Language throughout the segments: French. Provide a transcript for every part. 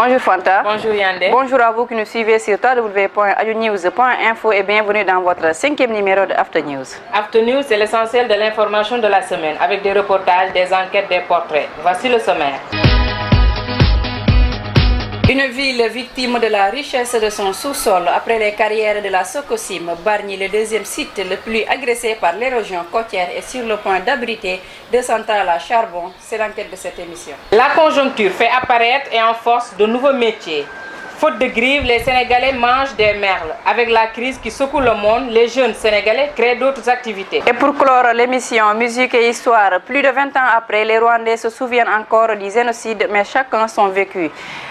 Bonjour Fanta. Bonjour Yandé. Bonjour à vous qui nous suivez sur www.adionews.info et bienvenue dans votre 5e numéro de After News. After News, c'est l'essentiel de l'information de la semaine avec des reportages, des enquêtes, des portraits. Voici le sommaire. Une ville victime de la richesse de son sous-sol après les carrières de la Sococim, Bargny, le deuxième site le plus agressé par l'érosion côtière, est sur le point d'abriter deux centrales à charbon. C'est l'enquête de cette émission. La conjoncture fait apparaître et en force de nouveaux métiers. Faute de grives, les Sénégalais mangent des merles. Avec la crise qui secoue le monde, les jeunes Sénégalais créent d'autres activités. Et pour clore l'émission Musique et Histoire, plus de 20 ans après, les Rwandais se souviennent encore du génocide, mais chacun son vécu.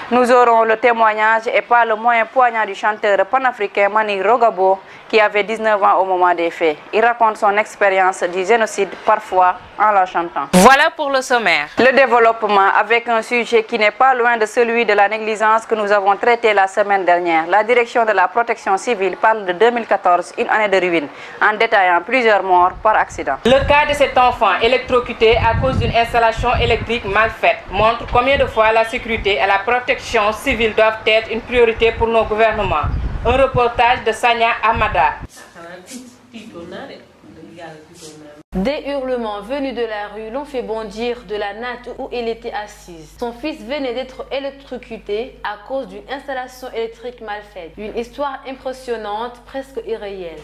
Nous aurons le témoignage et pas le moins poignant du chanteur panafricain Mani Rogabo, qui avait 19 ans au moment des faits. Il raconte son expérience du génocide, parfois en la chantant. Voilà pour le sommaire. Le développement, avec un sujet qui n'est pas loin de celui de la négligence que nous avons traité la semaine dernière. La direction de la protection civile parle de 2014, une année de ruine, en détaillant plusieurs morts par accident. Le cas de cet enfant électrocuté à cause d'une installation électrique mal faite montre combien de fois la sécurité et la protection civile doivent être une priorité pour nos gouvernements. Un reportage de Sanya Amada. Des hurlements venus de la rue l'ont fait bondir de la natte où il était assise. Son fils venait d'être électrocuté à cause d'une installation électrique mal faite. Une histoire impressionnante, presque irréelle.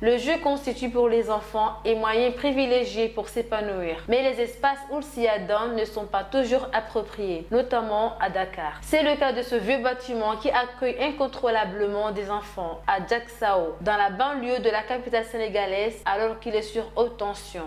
Le jeu constitue pour les enfants un moyen privilégié pour s'épanouir. Mais les espaces où s'y adonnent ne sont pas toujours appropriés, notamment à Dakar. C'est le cas de ce vieux bâtiment qui accueille incontrôlablement des enfants à Diacksao, dans la banlieue de la capitale sénégalaise, alors qu'il est sur haute tension.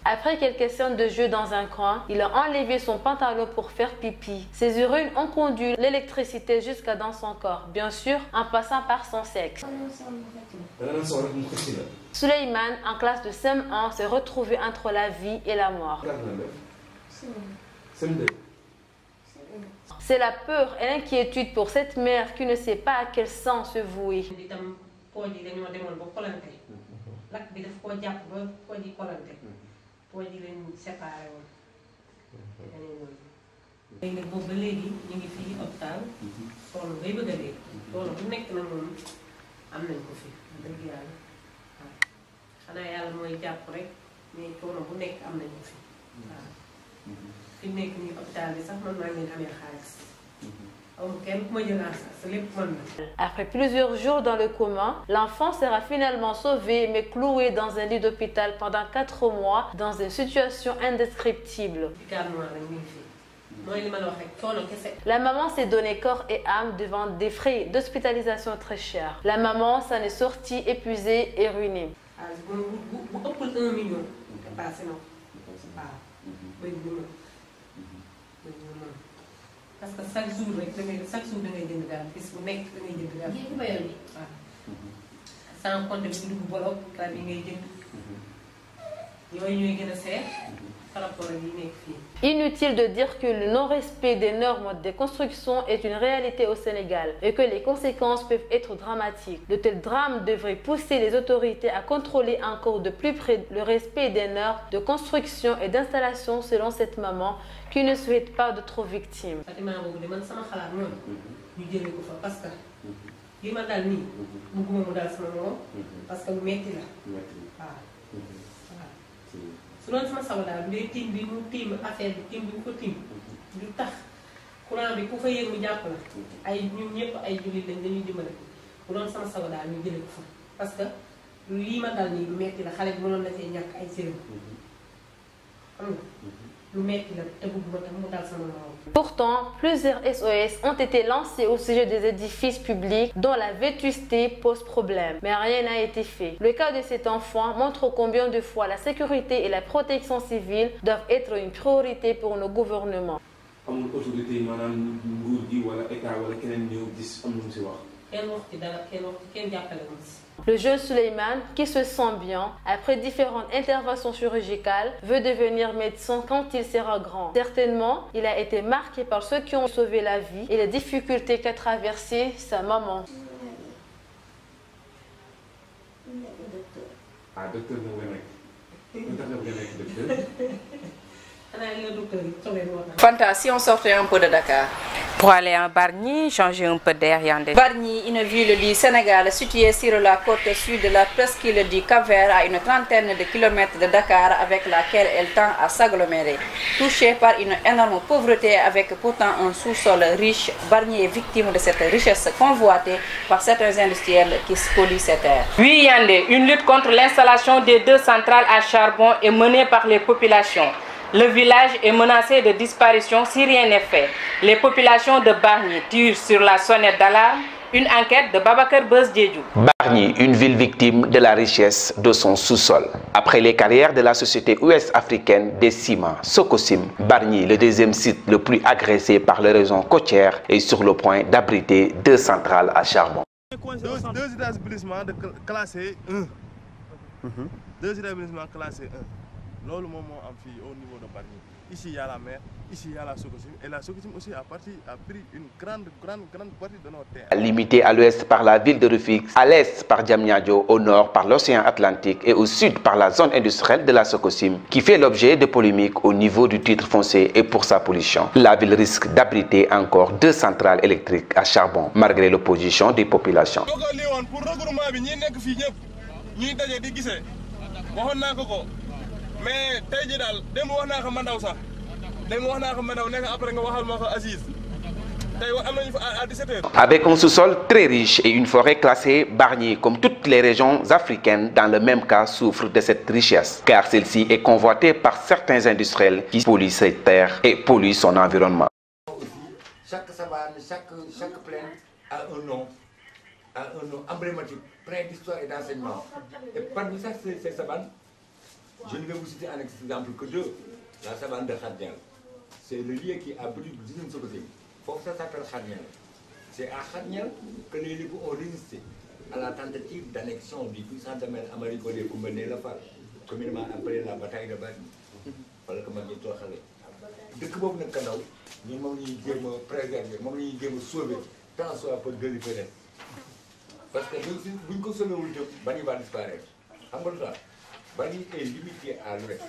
Après quelques scènes de jeu dans un coin, il a enlevé son pantalon pour faire pipi. Ses urines ont conduit l'électricité jusqu'à dans son corps, bien sûr en passant par son sexe. Suleiman, en classe de CM1, s'est retrouvé entre la vie et la mort. C'est la peur et l'inquiétude pour cette mère qui ne sait pas à quel sens se vouer. Après plusieurs jours dans le coma, l'enfant sera finalement sauvé mais cloué dans un lit d'hôpital pendant 4 mois dans une situation indescriptible. La maman s'est donné corps et âme devant des frais d'hospitalisation très chers. La maman s'en est sortie épuisée et ruinée. Parce que chaque jour da ngay jënd garab bis bu nekk da ngay jënd garab. waaw. sans compter bu dugg bolok garab yi ngay jënd. yooyu ñooy gën a seer par rapport ak yi nekk fii. Inutile de dire que le non-respect des normes de construction est une réalité au Sénégal et que les conséquences peuvent être dramatiques. De tels drames devraient pousser les autorités à contrôler encore de plus près le respect des normes de construction et d'installation selon cette maman qui ne souhaite pas d'autres victimes. bâtiment boobu de man sama xalaat mooy ñu jëlee ko fa parce que li ma dal nii bëgguma mu dal sama morom parce que lu metti la waaw. su doon sama saw daal bu dee tiim bi mu tiim affaire bi tiim bi mu ko tiim du tax courant bi ku fa yëg mu jàpp la ay ñun ñëpp ay jullit lañ dañuy dimbale bu doon sama saw daal ñu jëlee ko fa parce que lii ma dal nii lu metti la xale bi mënoon na see ñàkk ay sérum xam nga lu metti la te bëgguma tam mu dal sama morom. Pourtant, plusieurs SOS ont été lancés au sujet des édifices publics dont la vétusté pose problème, mais rien n'a été fait. Le cas de cet enfant montre combien de fois la sécurité et la protection civile doivent être une priorité pour nos gouvernements. amul autorité yi maanaam nguur gi wala état wala keneen ñëw gis am lu mu si wax. kenn wax ci dara kenn jàppale ko si. Le jeune Souleymane, qui se sent bien après différentes interventions chirurgicales, veut devenir médecin quand il sera grand. Certainement, il a été marqué par ceux qui ont sauvé la vie et les difficultés qu'a traversées sa maman. Ah, docteur moo nga nekk docteur. Fanta, si on sortait un peu de Dakar pour aller en Bargny, changer un peu d'air, Yandé. Bargny, une ville du Sénégal située sur la côte sud de la presqu'île du Cap-Vert à une trentaine de kilomètres de Dakar, avec laquelle elle tend à s'agglomérer. Touchée par une énorme pauvreté avec pourtant un sous-sol riche, Bargny est victime de cette richesse convoitée par certains industriels qui spolient ces terres. Oui, Yandé, une lutte contre l'installation des 2 centrales à charbon est menée par les populations. Le village est menacé de disparition si rien n'est fait. Les populations de Bargny tirent sur la sonnette d'alarme. Une enquête de Babacar Beuz-Diédhiou. Bargny, une ville victime de la richesse de son sous-sol. Après les carrières de la société ouest-africaine des ciments, Sococim, Bargny, le deuxième site le plus agressé par les régions côtières, est sur le point d'abriter 2 centrales à charbon. Deux établissements classés 1. 2 établissements classés 1. Loolu moom moo am fii au niveau de Bargny. Ici il y a la mer, ici il y a la Sococim, et la Sococim aussi a pris une grande partie de nos terres. Limité à l'ouest par la ville de Rufisque, à l'est par Diamniadio, au nord par l'océan Atlantique et au sud par la zone industrielle de la Sococim, qui fait l'objet de polémiques au niveau du titre foncier et pour sa pollution. La ville risque d'abriter encore 2 centrales électriques à charbon, malgré l'opposition des populations. Pour regroupement bi ñi nekk fii ñëpp ñuy daje di gisee waxoon naa ko. Mais tey jii daal dem wax naa ko Mandaw sax dem wax naa ko Mandaw nekk après nga waxal ma ko Aziz tey am nañu fa à 17h. Avec un sous-sol très riche et une forêt classée, Bargny, comme toutes les régions africaines, dans le même cas, souffre de cette richesse, car celle-ci est convoitée par certains industriels qui polluent ses terres et polluent son environnement. Chaque savane, chaque plaine a un nom emblématique, plein d'histoire et d'enseignement. Et parmi ça, ces savanes, je ne vais vous citer un exemple que 2. La savane de Khadniel. C'est le lieu qui abrite l'usine Sococim. Ça s'appelle Khadniel. C'est à Khadniel que les Libous ont résisté à la tentative d'annexion du puissant domaine américain pour mener la phare, communément appelé la bataille de Bargny. Voilà comment il est allé. Dès que vous avez un canal, nous avons préserver, nous avons sauver, tant soit pour délivrer. Parce que si vous ne consommez pas, Bargny va disparaître. Bargny est limité à l'ouest,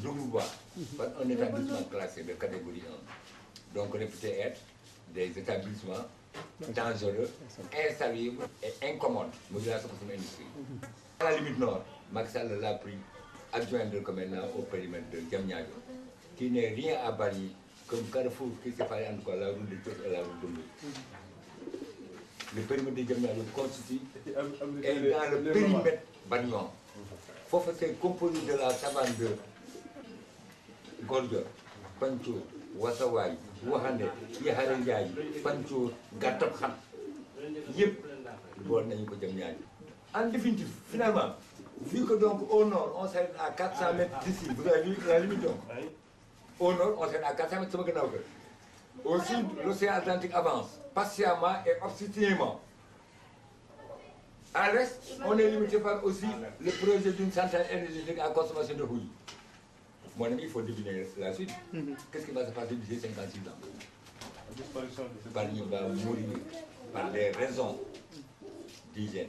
je vous vois, par un établissement classé de catégorie 1. Donc réputé être des établissements dangereux, insalubres et incommodes. Modulation de son industrie. À la limite nord, Macky Sall l'a pris adjoindre comme maintenant au périmètre de Diamniadio, qui n'est rien à Bargny comme carrefour qui sépare en tout cas la route de Thiès et la route de Mbour. Le périmètre de Diamniadio constitue et dans le périmètre bargnois. C'est composé de la savane de Golga, Pancho, Wassawai, Wahane, Yaharayay, Pancho, Gatap Khan. Yep, en définitive, finalement, vu que donc au nord, on s'arrête à 400 mètres d'ici, vous avez vu la limite donc. Au nord, on s'arrête à 400 mètres de Samaganauga. Au sud, l'océan Atlantique avance, patiemment et obstinément. À l'est, on est limité par aussi le projet d'une centrale énergétique à consommation de houille. Mon ami, il faut deviner la suite. Qu'est-ce qui va se passer d'ici 56 ans? Bargny va mourir par des raisons d'hygiène,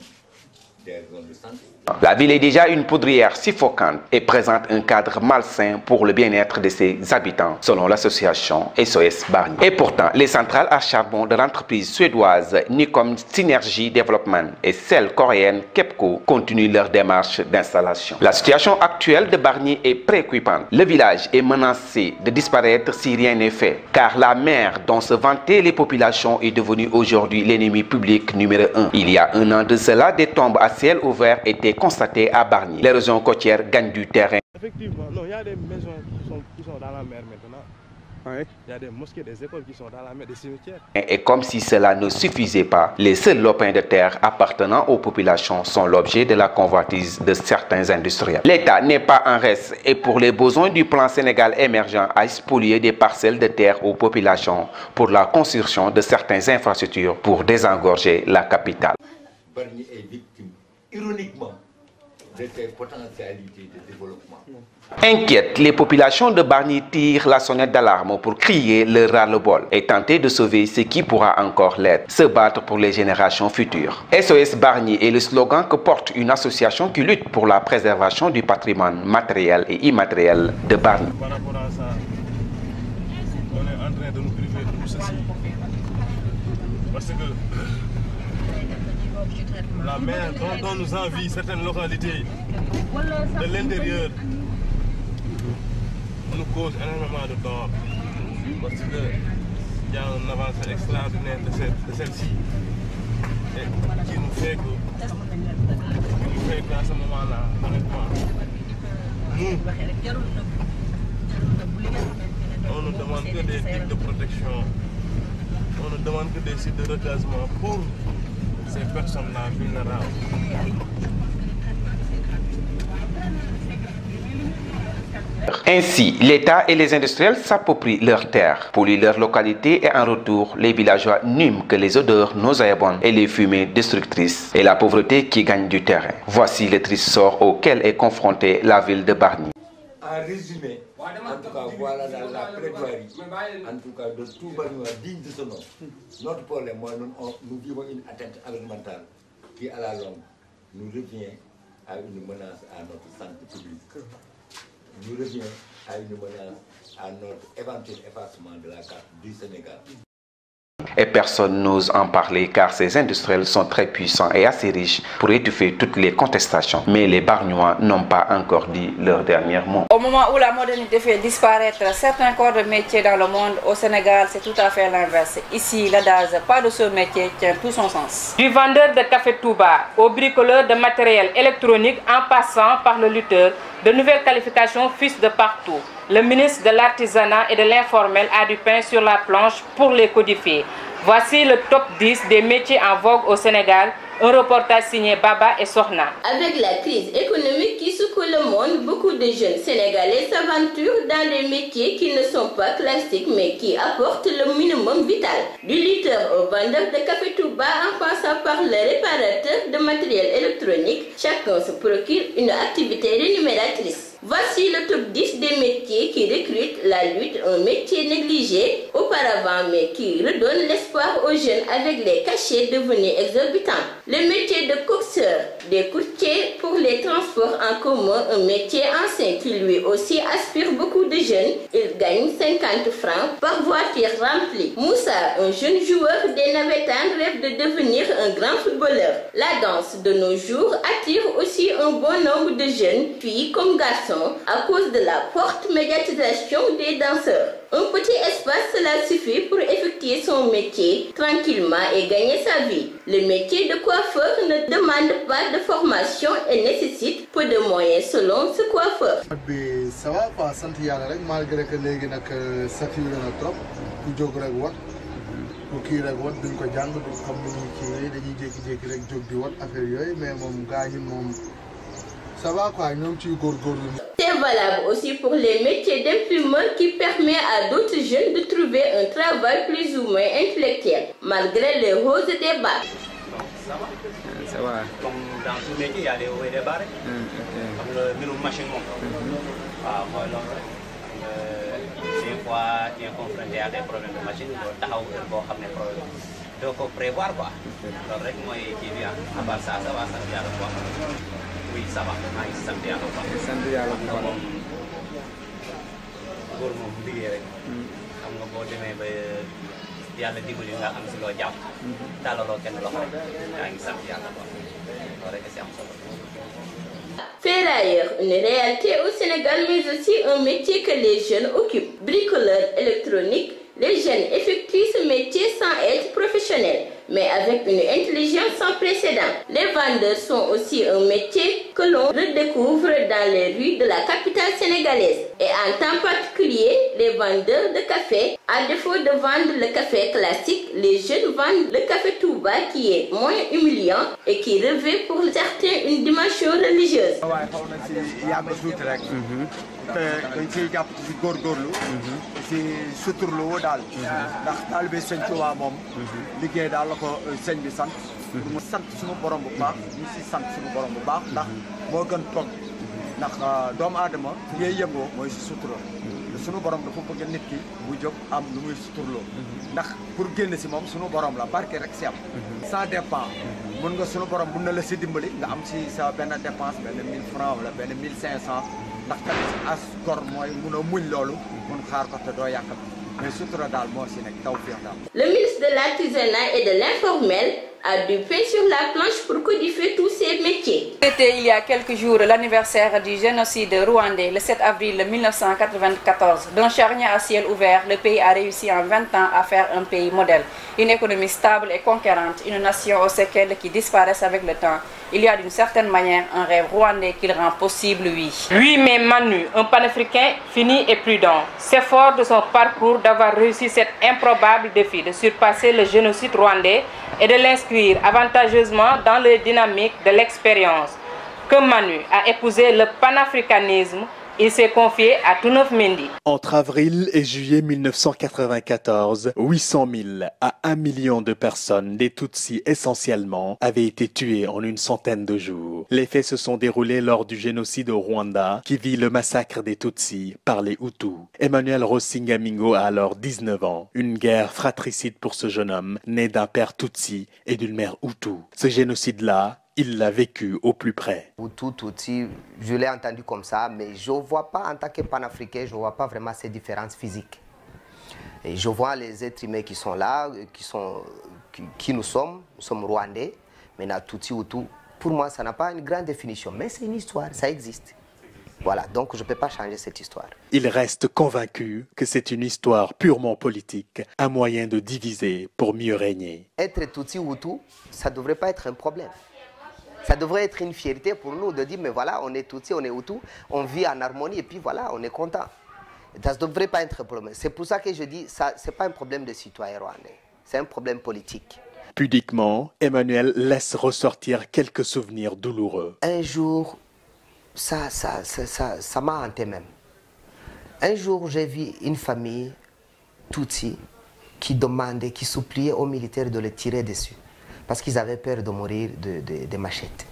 des raisons de santé. La ville est déjà une poudrière suffocante et présente un cadre malsain pour le bien-être de ses habitants, selon l'association SOS Bargny. Et pourtant, les centrales à charbon de l'entreprise suédoise Nicom Synergy Development et celle coréenne KEPCO continuent leur démarche d'installation. La situation actuelle de Bargny est préoccupante. Le village est menacé de disparaître si rien n'est fait, car la mer dont se vantaient les populations est devenue aujourd'hui l'ennemi public numéro 1. Il y a un an de cela, des tombes à ciel ouvert étaient constatées à Bargny. L'érosion côtière gagne du terrain. Effectivement, non, il y a des maisons qui sont dans la mer maintenant. Il y a des mosquées, des écoles qui sont dans la mer, des cimetières. Et comme si cela ne suffisait pas, les seuls lopins de terre appartenant aux populations sont l'objet de la convoitise de certains industriels. L'État n'est pas en reste et pour les besoins du plan Sénégal émergent a spolié des parcelles de terre aux populations pour la construction de certaines infrastructures pour désengorger la capitale. Bargny est victime, ironiquement, de ces potentialités de développement. Inquiète, les populations de Bargny tirent la sonnette d'alarme pour crier leur ras-le-bol et tenter de sauver ce qui pourra encore l'être, se battre pour les générations futures. SOS Bargny est le slogan que porte une association qui lutte pour la préservation du patrimoine matériel et immatériel de Bargny. Par rapport à ça, on est en train de nous priver de tout ceci. Parce que la mer dont nous envie certaines localités de l'intérieur nous cause énormément de tort. Parce qu'il y a un avancée extraordinaire de celle-ci qui nous fait qu'à ce moment-là, honnêtement, nous, on ne demande que des types de protection, on ne demande que des sites de recasement pour ces personnes-là vulnérables. Ainsi, l'État et les industriels s'approprient leurs terres, polluent leur localité et en retour, les villageois n'hument que les odeurs nauséabondes et les fumées destructrices et la pauvreté qui gagne du terrain. Voici le triste sort auquel est confrontée la ville de Bargny. En résumé, en tout cas, voilà la plaidoirie, en tout cas, de tout Bargny digne de ce nom. Notre problème, nous vivons une atteinte environnementale qui, à la longue, nous revient à une menace à notre santé publique. Nous revient à une menace à notre éventuel effacement de la carte du Sénégal. Et personne n'ose en parler car ces industriels sont très puissants et assez riches pour étouffer toutes les contestations. Mais les Bargnois n'ont pas encore dit leur dernier mot. Au moment où la modernité fait disparaître certains corps de métier dans le monde, au Sénégal, c'est tout à fait l'inverse. Ici, l'adage « pas de ce métier » tient tout son sens. Du vendeur de café Touba au bricoleur de matériel électronique en passant par le lutteur, de nouvelles qualifications fusent de partout. Le ministre de l'Artisanat et de l'Informel a du pain sur la planche pour les codifier. Voici le top 10 des métiers en vogue au Sénégal. Un reportage signé Baba et Sohna. Avec la crise économique qui secoue le monde, beaucoup de jeunes Sénégalais s'aventurent dans des métiers qui ne sont pas classiques mais qui apportent le minimum vital. Du lutteur au vendeur de café Touba en passant par le réparateur de matériel électronique, chacun se procure une activité rémunératrice. Voici le top 10 des métiers qui recrutent la lutte, un métier négligé auparavant mais qui redonne l'espoir aux jeunes avec les cachets devenus exorbitants. Le métier de coxeur, des courtiers pour les transports en commun, un métier ancien qui lui aussi aspire beaucoup de jeunes. Il gagne 50 francs par voiture remplie. Moussa, un jeune joueur des Navétanes, rêve de devenir un grand footballeur. La danse de nos jours attire aussi un bon nombre de jeunes, filles comme garçons, à cause de la forte médiatisation des danseurs. Un petit espace, cela suffit pour effectuer son métier tranquillement et gagner sa vie. Le métier de coiffeur ne demande pas de formation et nécessite peu de moyens selon ce coiffeur. Ça va pas, malgré que les gens saturent trop, pour jóg rek wat, pour kii rek wat duñ ko jàng du xam ni ñuy kiiwee dañuy jékki-jékki rek jóg di wat affaire yooyu mais moom gaa ñi moom ça va quoi, ñoom ciy góorgóorlu. C'est valable aussi pour les métiers d'imprimeur qui permet à d'autres jeunes de trouver un travail plus ou moins intellectuel, malgré les roses des bas. Ça va. Ça va. Comme dans tout métier, il y a des hauts et des bas. Comme le bureau machine. Des fois, tu es confronté à des problèmes de machine, tu dois prévoir quoi. Donc, moi, qui vient, à part ça, ça va, ça vient le voir. Oui, ça va. Ça vient le voir. Ça vient le voir. Pour mon billet, comme on peut dire, il y a le début de la famille, le job. Dans le local, le local, ça vient le voir. Ferrailleur, une réalité au Sénégal, mais aussi un métier que les jeunes occupent. Bricoleur électronique, les jeunes effectuent ce métier sans être professionnels. mais avec une intelligence sans précédent. Les vendeurs sont aussi un métier que l'on redécouvre dans les rues de la capitale sénégalaise. Et en temps particulier, les vendeurs de café, à défaut de vendre le café classique, les jeunes vendent le café Touba qui est moins humiliant et qui revêt pour certains une dimension religieuse. sunu borom dafa bëgg nit ki bu jóg am lu muy suturloo ndax pour génn si moom sunu borom la barke rek si am ça dépend mën nga sunu borom mën na la si dimbali nga am si sa benn dépense benn 1000 francs wala benn 1500 ndax tamit as gor mooy mun a muñ loolu mun xaar ko te doo yàqal mais sutura daal moo si nekk taw fiix daal. Le ministre de l'artisanat et de l'informel a du pain sur la planche pour codifier tous ces métiers. C'était il y a quelques jours l'anniversaire du génocide rwandais, le 7 avril 1994. D'un charnier à ciel ouvert, le pays a réussi en 20 ans à faire un pays modèle. Une économie stable et conquérante, une nation aux séquelles qui disparaissent avec le temps. Il y a d'une certaine manière un rêve rwandais qu'il rend possible, oui. Oui, mais Manu, un panafricain fini et prudent, c'est fort de son parcours d'avoir réussi cet improbable défi de surpasser le génocide rwandais et de l'inscrire avantageusement dans les dynamiques de l'expérience. Que Manu a épousé le panafricanisme, il s'est confié à Tounouf Mendy. Entre avril et juillet 1994, 800 000 à 1 million de personnes, des Tutsis essentiellement, avaient été tuées en une centaine de jours. Les faits se sont déroulés lors du génocide au Rwanda, qui vit le massacre des Tutsis par les Hutus. Emmanuel Rosingamingo a alors 19 ans. Une guerre fratricide pour ce jeune homme, né d'un père Tutsi et d'une mère Hutu. Ce génocide-là, il l'a vécu au plus près. Tutsi, je l'ai entendu comme ça, mais je ne vois pas, en tant que panafricain, je ne vois pas vraiment ces différences physiques. Et je vois les êtres humains qui sont là, qui nous sommes rwandais, mais Tutsi, Hutu, pour moi, ça n'a pas une grande définition, mais c'est une histoire, ça existe. Voilà, donc je ne peux pas changer cette histoire. Il reste convaincu que c'est une histoire purement politique, un moyen de diviser pour mieux régner. Être Tutsi, Hutu, ça ne devrait pas être un problème. Ça devrait être une fierté pour nous de dire, mais voilà, on est Tutsi, on est Hutu, on vit en harmonie et puis voilà, on est content. Ça ne devrait pas être un problème. C'est pour ça que je dis, ce n'est pas un problème de citoyen rwandais, c'est un problème politique. Pudiquement, Emmanuel laisse ressortir quelques souvenirs douloureux. Un jour, ça m'a hanté même. Un jour, j'ai vu une famille Tutsi qui demandait, qui suppliait aux militaires de les tirer dessus. Parce qu'ils avaient peur de mourir de machettes.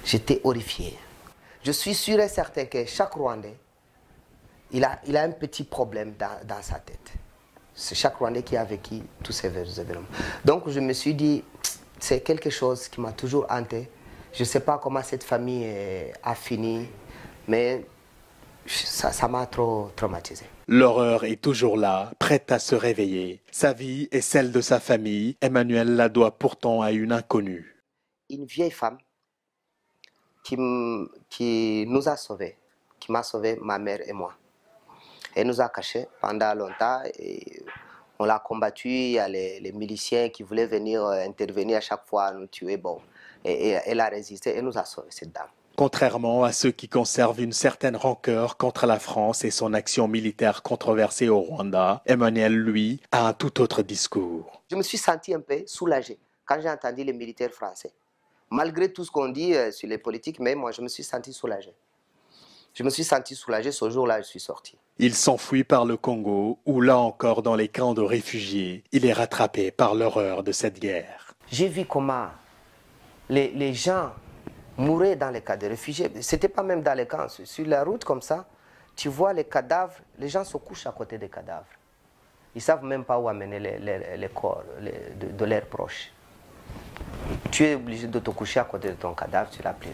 J'étais horrifié. Je suis sûr et certain que chaque Rwandais, il a un petit problème dans sa tête. C'est chaque Rwandais qui a vécu tous ces événements. Donc je me suis dit, c'est quelque chose qui m'a toujours hanté. Je ne sais pas comment cette famille a fini, mais ça m'a trop traumatisé. L'horreur est toujours là, prête à se réveiller. Sa vie et celle de sa famille, Emmanuel la doit pourtant à une inconnue. Une vieille femme qui nous a sauvés, qui m'a sauvé, ma mère et moi. Elle nous a cachés pendant longtemps et on l'a combattu. Il y a les miliciens qui voulaient venir intervenir à chaque fois, nous tuer. Bon, et elle a résisté et nous a sauvés, cette dame. Contrairement à ceux qui conservent une certaine rancœur contre la France et son action militaire controversée au Rwanda, Emmanuel, lui, a un tout autre discours. Je me suis senti un peu soulagé quand j'ai entendu les militaires français. Malgré tout ce qu'on dit sur les politiques, mais moi je me suis senti soulagé. Je me suis senti soulagé, ce jour-là je suis sorti. Il s'enfuit par le Congo, où là encore dans les camps de réfugiés, il est rattrapé par l'horreur de cette guerre. J'ai vu comment les gens mouraient dans les camps de réfugiés. Ce n'était pas même dans les camps, sur la route comme ça, tu vois les cadavres, les gens se couchent à côté des cadavres. Ils ne savent même pas où amener les corps de leurs proches. Tu es obligé de te coucher à côté de ton cadavre, tu l'as pris.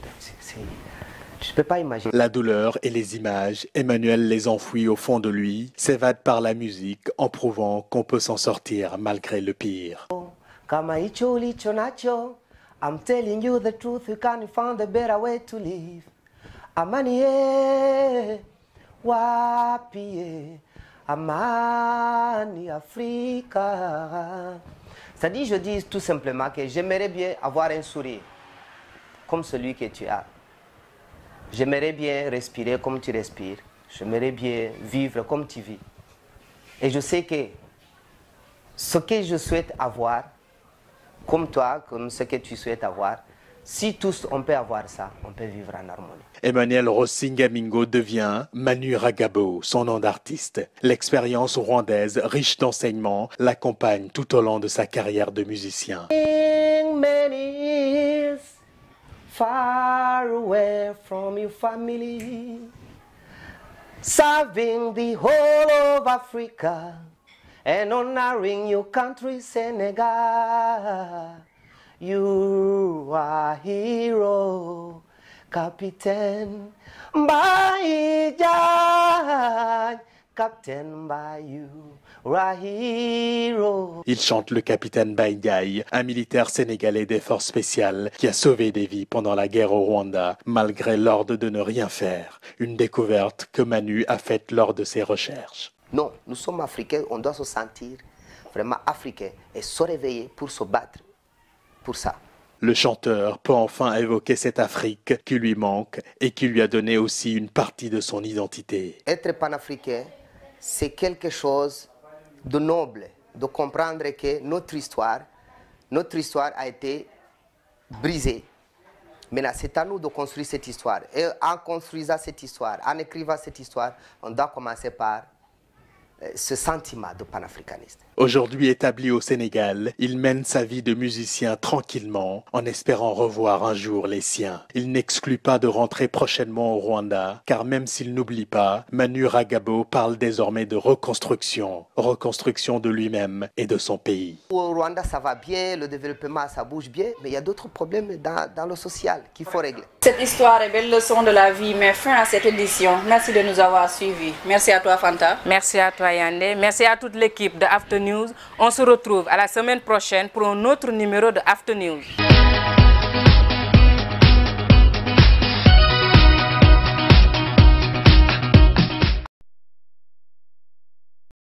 Je ne peux pas imaginer. La douleur et les images, Emmanuel les enfouit au fond de lui, s'évade par la musique en prouvant qu'on peut s'en sortir malgré le pire. I'm telling you the truth, you can't find a better way to live. Amani wapi Amani Afrika. C'est-à-dire, je dis tout simplement que j'aimerais bien avoir un sourire comme celui que tu as. J'aimerais bien respirer comme tu respires. J'aimerais bien vivre comme tu vis. Et je sais que ce que je souhaite avoir, comme toi, comme ce que tu souhaites avoir, si tous on peut avoir ça, on peut vivre en harmonie. Emmanuel Rossingamingo devient Manu Ragabo, son nom d'artiste. L'expérience rwandaise, riche d'enseignements, l'accompagne tout au long de sa carrière de musicien. Many years far away from your family, serving the whole of Africa and honoring your country, Senegal. You are hero, Captain Mbaye, Captain Mbaye, you are hero. Il chante le capitaine Baïgaï, un militaire sénégalais des forces spéciales qui a sauvé des vies pendant la guerre au Rwanda, malgré l'ordre de ne rien faire. Une découverte que Manu a faite lors de ses recherches. Non, nous sommes africains, on doit se sentir vraiment africains et se réveiller pour se battre pour ça. Le chanteur peut enfin évoquer cette Afrique qui lui manque et qui lui a donné aussi une partie de son identité. Être panafricain, c'est quelque chose de noble, de comprendre que notre histoire a été brisée. Maintenant, c'est à nous de construire cette histoire. Et en construisant cette histoire, en écrivant cette histoire, on doit commencer par ce sentiment de panafricaniste. Aujourd'hui établi au Sénégal, il mène sa vie de musicien tranquillement, en espérant revoir un jour les siens. Il n'exclut pas de rentrer prochainement au Rwanda, car même s'il n'oublie pas, Manu Ragabo parle désormais de reconstruction de lui-même et de son pays. Au Rwanda, ça va bien, le développement, ça bouge bien, mais il y a d'autres problèmes dans le social qu'il faut régler. Cette histoire et belle leçon de la vie met fin à cette édition. Merci de nous avoir suivis. Merci à toi, Fanta. Merci à toi, Yandé. Merci à toute l'équipe de After News. On se retrouve à la semaine prochaine pour un autre numéro de After News.